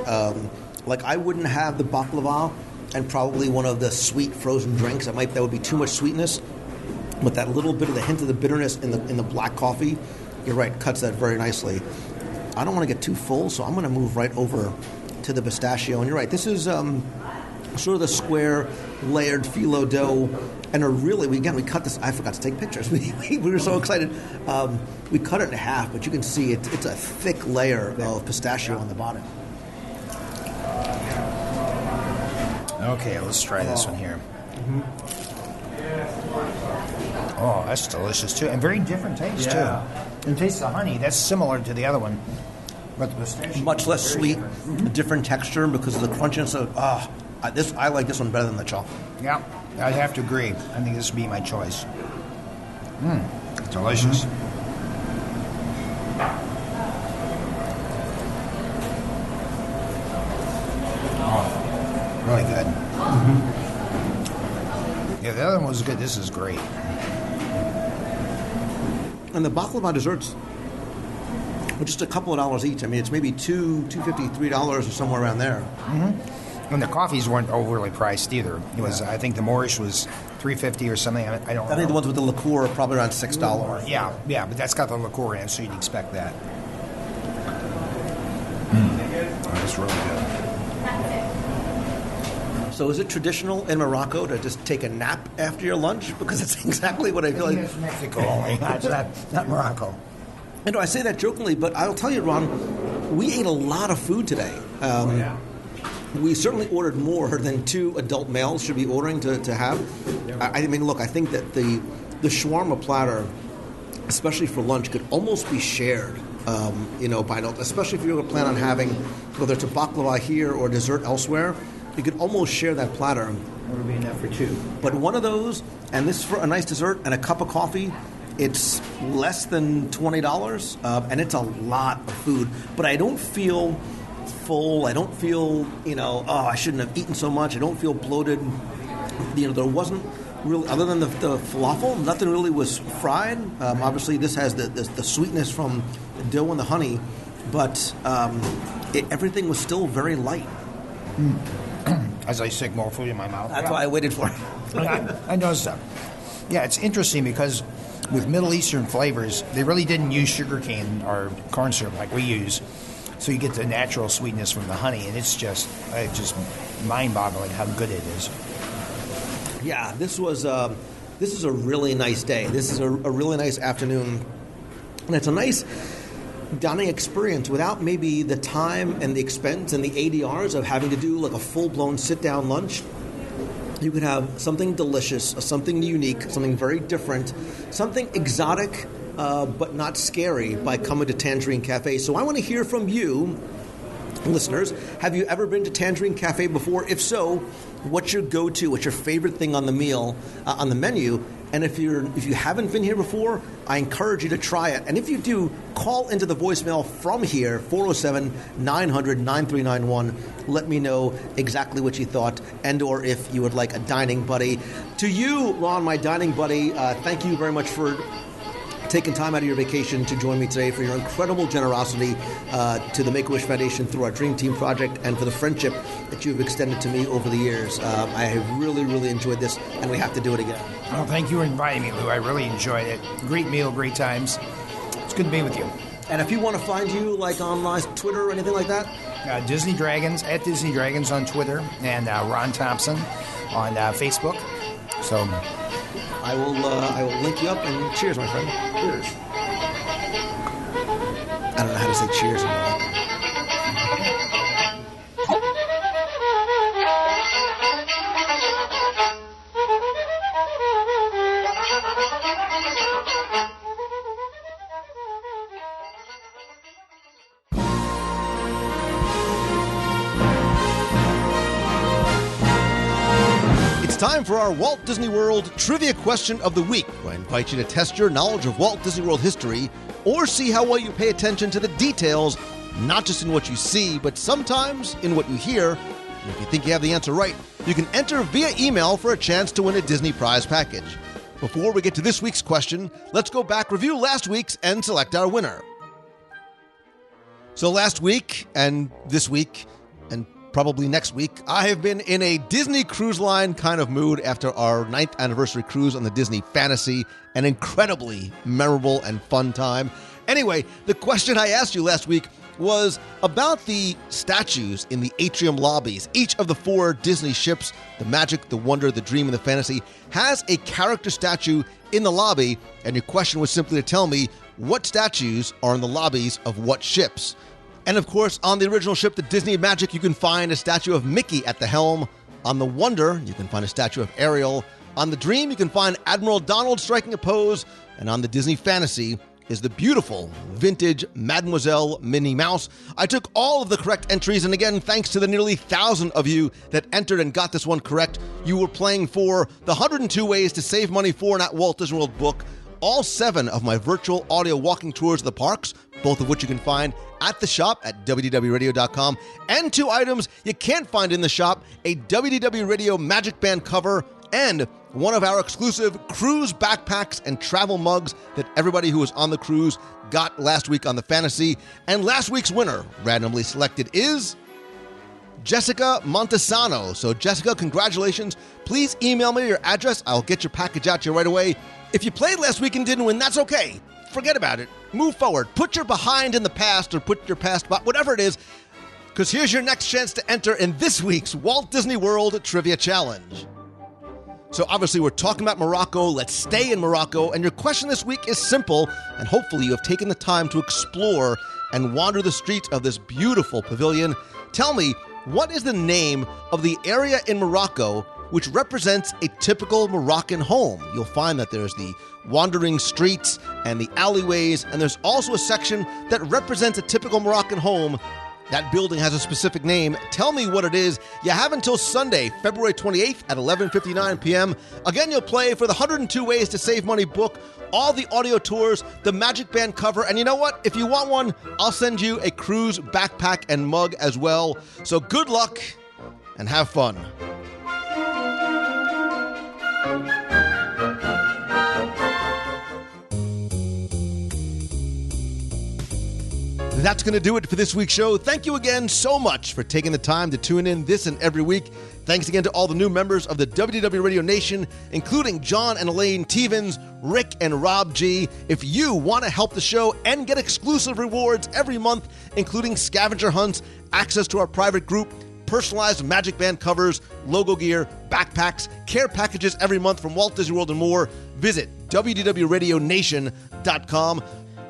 Like, I wouldn't have the baklava and probably one of the sweet frozen drinks. That would be too much sweetness. But that little bit of the hint of the bitterness in the black coffee, you're right, cuts that very nicely. I don't want to get too full, so I'm going to move right over to the pistachio. And you're right, this is sort of the square layered phyllo dough. And we cut this. I forgot to take pictures. We were so excited. We cut it in half, but you can see it's a thick layer of pistachio on the bottom. Okay, let's try this one here. Oh, that's delicious too, and very different taste too. And taste the honey. That's similar to the other one, but the pistachio much less sweet, different texture because of the crunchiness of. I like this one better than the chocolate. Yeah, I'd have to agree. I think this would be my choice. Delicious. Oh, really good. Yeah, the other one was good. This is great. And the baklava desserts are just a couple of dollars each. I mean, it's maybe $2.50, $3 or somewhere around there. And the coffees weren't overly priced either. It was, I think, the Moorish was $3.50 or something. I don't know. I think the ones with the liqueur are probably around $6. Yeah, but that's got the liqueur in it, so you'd expect that. That's really good. So is it traditional in Morocco to just take a nap after your lunch? Because it's exactly what I feel like. It's Mexico only, not Morocco. And I say that jokingly, but I'll tell you, Ron, we ate a lot of food today. We certainly ordered more than 2 adult males should be ordering to have. I mean, look, I think that the shawarma platter, especially for lunch, could almost be shared, by adults, especially if you were to plan on having, whether it's a baklava here or dessert elsewhere, you could almost share that platter. It would be enough for 2. But one of those, and this is for a nice dessert and a cup of coffee, it's less than $20, and it's a lot of food. But I don't feel full. I don't feel, I shouldn't have eaten so much. I don't feel bloated. There wasn't really, other than the falafel, nothing really was fried. Obviously, this has the sweetness from the dough and the honey, but everything was still very light. As I stick more food in my mouth. That's why I waited for it. I noticed that. Yeah, it's interesting because with Middle Eastern flavors, they really didn't use sugarcane or corn syrup like we use. So you get the natural sweetness from the honey, and it's just mind-boggling how good it is. Yeah, this is a really nice day. This is a really nice afternoon, and it's a nice dining experience without maybe the time and the expense and the ADRs of having to do like a full-blown sit-down lunch. You could have something delicious, something unique, something very different, something exotic, but not scary by coming to Tangierine Café. So I want to hear from you, listeners. Have you ever been to Tangierine Café before? If so, what's your go-to? What's your favorite thing on the meal, on the menu? And if you haven't been here before, I encourage you to try it. And if you do, call into the voicemail from here, 407-900-9391. Let me know exactly what you thought and or if you would like a dining buddy. To you, Ron, my dining buddy, thank you very much for taking time out of your vacation to join me today, for your incredible generosity to the Make-A-Wish Foundation through our Dream Team project, and for the friendship that you've extended to me over the years. I have really, really enjoyed this, and we have to do it again. Well, thank you for inviting me, Lou. I really enjoyed it. Great meal, great times. It's good to be with you. And if you want to find you, like on Twitter or anything like that? Disney Dragons, at Disney Dragons on Twitter, and Ron Thompson on Facebook. So I will link you up, and cheers, my friend. Cheers. I don't know how to say cheers in that. It's time for our Walt Disney World Trivia Question of the Week. I invite you to test your knowledge of Walt Disney World history or see how well you pay attention to the details, not just in what you see, but sometimes in what you hear. And if you think you have the answer right, you can enter via email for a chance to win a Disney prize package. Before we get to this week's question, let's go back, review last week's, and select our winner. So last week and this week and probably next week, I have been in a Disney Cruise Line kind of mood after our 9th anniversary cruise on the Disney Fantasy, an incredibly memorable and fun time. Anyway, the question I asked you last week was about the statues in the atrium lobbies. Each of the 4 Disney ships, the Magic, the Wonder, the Dream, and the Fantasy, has a character statue in the lobby, and your question was simply to tell me what statues are in the lobbies of what ships. And of course, on the original ship, the Disney Magic, you can find a statue of Mickey at the helm. On the Wonder, you can find a statue of Ariel. On the Dream, you can find Admiral Donald striking a pose. And on the Disney Fantasy is the beautiful vintage Mademoiselle Minnie Mouse. I took all of the correct entries, and again, thanks to the nearly 1,000 of you that entered and got this one correct. You were playing for the 102 Ways to Save Money for an At Walt Disney World book, all 7 of my virtual audio walking tours of the parks, both of which you can find at the shop at WDWRadio.com, and 2 items you can't find in the shop, a WDW Radio Magic Band cover and one of our exclusive cruise backpacks and travel mugs that everybody who was on the cruise got last week on the Fantasy. And last week's winner, randomly selected, is Jessica Montesano. So Jessica, congratulations. Please email me your address. I'll get your package out to you right away. If you played last week and didn't win, that's okay. Forget about it. Move forward. Put your behind in the past, or put your past, whatever it is, because here's your next chance to enter in this week's Walt Disney World Trivia Challenge. So obviously we're talking about Morocco. Let's stay in Morocco. And your question this week is simple, and hopefully you have taken the time to explore and wander the streets of this beautiful pavilion. Tell me, what is the name of the area in Morocco which represents a typical Moroccan home? You'll find that there's the wandering streets and the alleyways, and there's also a section that represents a typical Moroccan home. That building has a specific name. Tell me what it is. You have until Sunday, February 28th at 11:59 p.m. Again, you'll play for the 102 Ways to Save Money book, all the audio tours, the Magic Band cover, and you know what? If you want one, I'll send you a cruise backpack and mug as well. So good luck and have fun. That's going to do it for this week's show. Thank you again so much for taking the time to tune in this and every week. Thanks again to all the new members of the WDW Radio Nation, including John and Elaine Tevens, Rick and Rob G. If you want to help the show and get exclusive rewards every month, including scavenger hunts, access to our private group, personalized Magic Band covers, logo gear, backpacks, care packages every month from Walt Disney World and more, visit WDWRadioNation.com.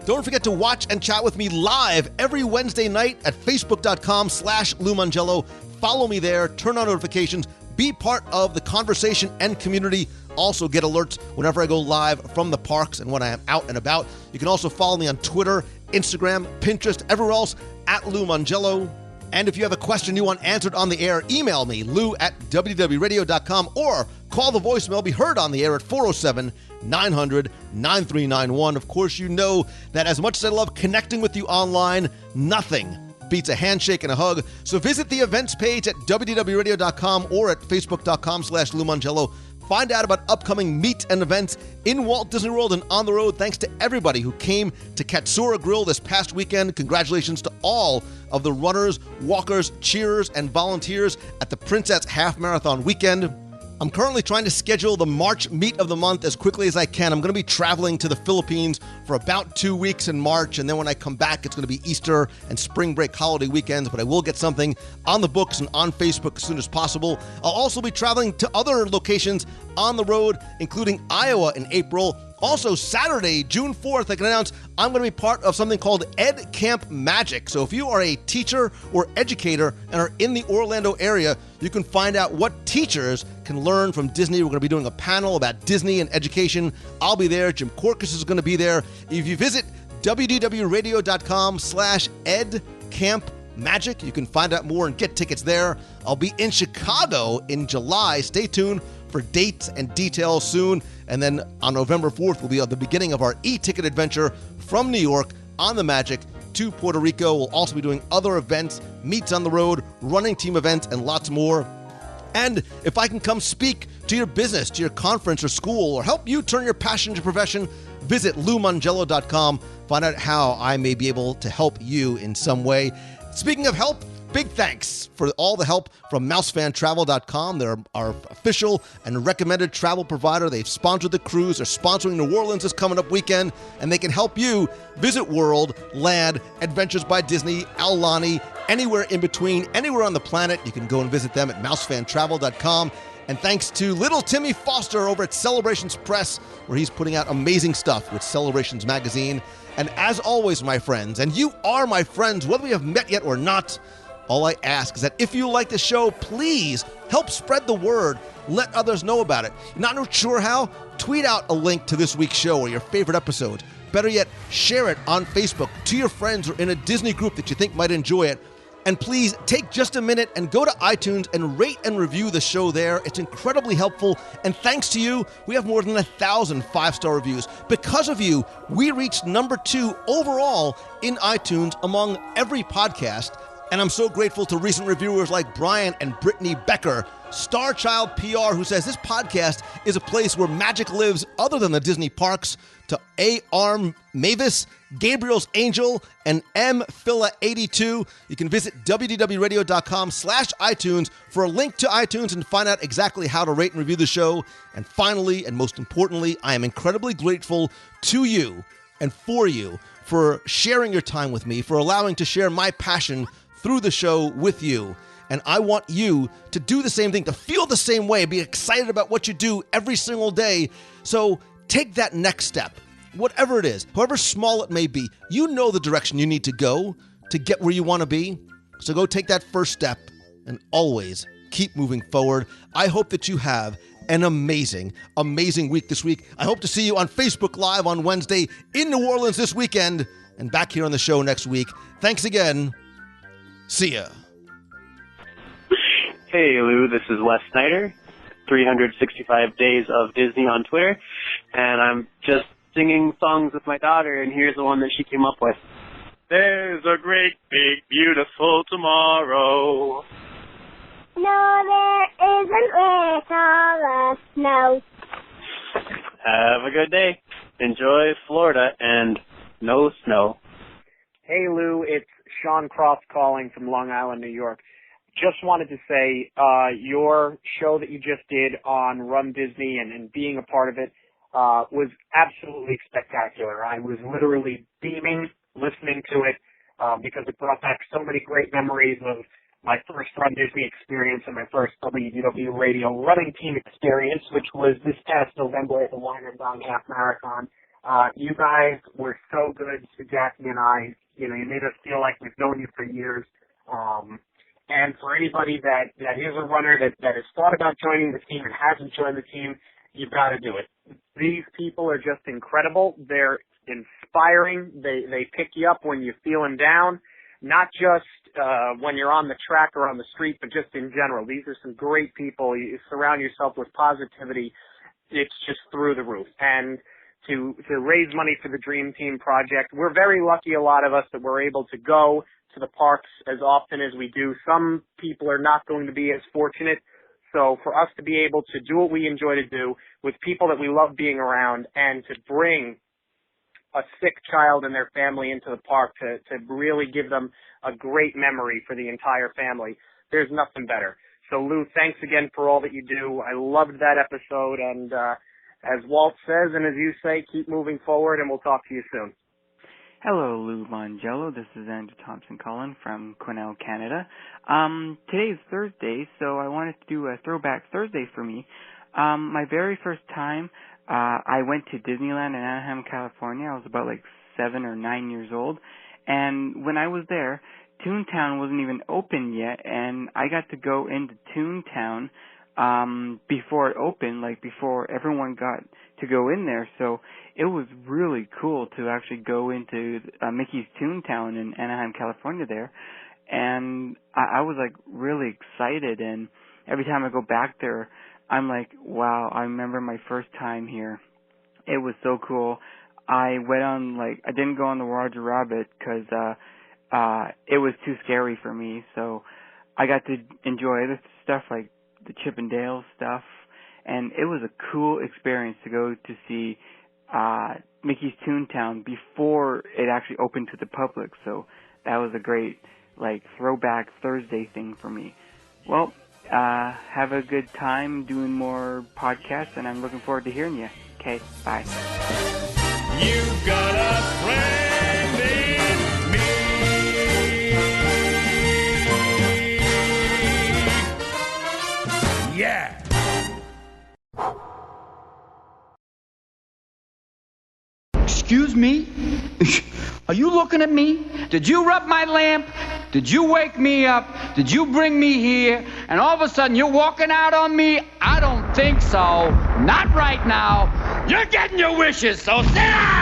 Don't forget to watch and chat with me live every Wednesday night at Facebook.com/Lou Mongello. Follow me there, turn on notifications, be part of the conversation and community. Also get alerts whenever I go live from the parks and when I am out and about. You can also follow me on Twitter, Instagram, Pinterest, everywhere else at Lou Mongello. And if you have a question you want answered on the air, email me, lou@wdwradio.com, or call the voicemail, be heard on the air at 407-900-9391. Of course, you know that as much as I love connecting with you online, nothing beats a handshake and a hug. So visit the events page at wdwradio.com or at facebook.com/Lou Mongello. Find out about upcoming meet and events in Walt Disney World and on the road. Thanks to everybody who came to Katsura Grill this past weekend. Congratulations to all of the runners, walkers, cheerers, and volunteers at the Princess Half Marathon weekend. I'm currently trying to schedule the March meet of the month as quickly as I can. I'm going to be traveling to the Philippines for about 2 weeks in March, and then when I come back, it's going to be Easter and spring break holiday weekends, but I will get something on the books and on Facebook as soon as possible. I'll also be traveling to other locations on the road, including Iowa in April. Also, Saturday, June 4th, I can announce I'm going to be part of something called Ed Camp Magic. So if you are a teacher or educator and are in the Orlando area, you can find out what teachers can learn from Disney. We're going to be doing a panel about Disney and education. I'll be there. Jim Corcus is going to be there. If you visit wdwradio.com/edcampmagic, you can find out more and get tickets there. I'll be in Chicago in July. Stay tuned for dates and details soon. And then on November 4th will be the beginning of our e-ticket adventure from New York on the Magic to Puerto Rico. We'll also be doing other events, meets on the road, running team events, and lots more. And if I can come speak to your business, to your conference or school, or help you turn your passion into profession, visit LouMongello.com. Find out how I may be able to help you in some way. Speaking of help, big thanks for all the help from MouseFanTravel.com. They're our official and recommended travel provider. They've sponsored the cruise. They're sponsoring New Orleans this coming up weekend, and they can help you visit World, Land, Adventures by Disney, Aulani, anywhere in between, anywhere on the planet. You can go and visit them at MouseFanTravel.com. And thanks to little Timmy Foster over at Celebrations Press, where he's putting out amazing stuff with Celebrations Magazine. And as always, my friends, and you are my friends, whether we have met yet or not, all I ask is that if you like the show, please help spread the word. Let others know about it. You're not sure how? Tweet out a link to this week's show or your favorite episode. Better yet, share it on Facebook to your friends or in a Disney group that you think might enjoy it. And please take just a minute and go to iTunes and rate and review the show there. It's incredibly helpful. And thanks to you, we have more than 1,000 5-star reviews. Because of you, we reached number 2 overall in iTunes among every podcast. And I'm so grateful to recent reviewers like Brian and Brittany Becker, Starchild PR, who says this podcast is a place where magic lives other than the Disney parks, to A. Arm Mavis, Gabriel's Angel, and M. Phila82. You can visit wdwradio.com/iTunes for a link to iTunes and find out exactly how to rate and review the show. And finally, and most importantly, I am incredibly grateful to you and for you for sharing your time with me, for allowing to share my passion through the show with you. And I want you to do the same thing, to feel the same way, be excited about what you do every single day. So take that next step, whatever it is, however small it may be. You know the direction you need to go to get where you want to be. So go take that first step and always keep moving forward. I hope that you have an amazing, amazing week this week. I hope to see you on Facebook Live on Wednesday, in New Orleans this weekend, and back here on the show next week. Thanks again. See ya. Hey, Lou, this is Wes Snyder, 365 Days of Disney on Twitter, and I'm just singing songs with my daughter, and here's the one that she came up with. There's a great, big, beautiful tomorrow. No, there isn't with all the snow. Have a good day. Enjoy Florida and no snow. Hey, Lou, it's Sean Croft calling from Long Island, New York. Just wanted to say, your show that you just did on Run Disney and being a part of it was absolutely spectacular. I was literally beaming listening to it because it brought back so many great memories of my first Run Disney experience and my first WDW radio running team experience, which was this past November at the Wine and Dine Half Marathon. You guys were so good to Jackie and I. You know, you made us feel like we've known you for years. And for anybody that is a runner that has thought about joining the team and hasn't joined the team, you've got to do it. These people are just incredible. They're inspiring. They pick you up when you're feeling down, not just when you're on the track or on the street, but just in general. These are some great people. You surround yourself with positivity. It's just through the roof. And to raise money for the Dream Team project, we're very lucky, a lot of us, that we're able to go to the parks as often as we do. Some people are not going to be as fortunate. So for us to be able to do what we enjoy to do with people that we love being around, and to bring a sick child and their family into the park to really give them a great memory for the entire family, there's nothing better. So Lou, thanks again for all that you do. I loved that episode, and as Walt says, and as you say, keep moving forward, and we'll talk to you soon. Hello, Lou Mongello. This is Andrew Thompson calling from Quesnel, Canada. Today is Thursday, so I wanted to do a Throwback Thursday for me. My very first time, I went to Disneyland in Anaheim, California. I was about 7 or 9 years old. And when I was there, Toontown wasn't even open yet, and I got to go into Toontown before it opened, before everyone got to go in there. So it was really cool to actually go into Mickey's Toontown in Anaheim, California there. And I was really excited, and every time I go back there, I'm like, wow, I remember my first time here. It was so cool. I went on, I didn't go on the Roger Rabbit because it was too scary for me. So I got to enjoy other stuff like the Chip and Dale stuff. And it was a cool experience to go to see Mickey's Toontown before it actually opened to the public. So that was a great, throwback Thursday thing for me. Well, have a good time doing more podcasts, and I'm looking forward to hearing you. Okay, bye. You've got a friend in me. Yeah. Excuse me? Are you looking at me? Did you rub my lamp? Did you wake me up? Did you bring me here? And all of a sudden you're walking out on me? I don't think so. Not right now. You're getting your wishes, so sit down!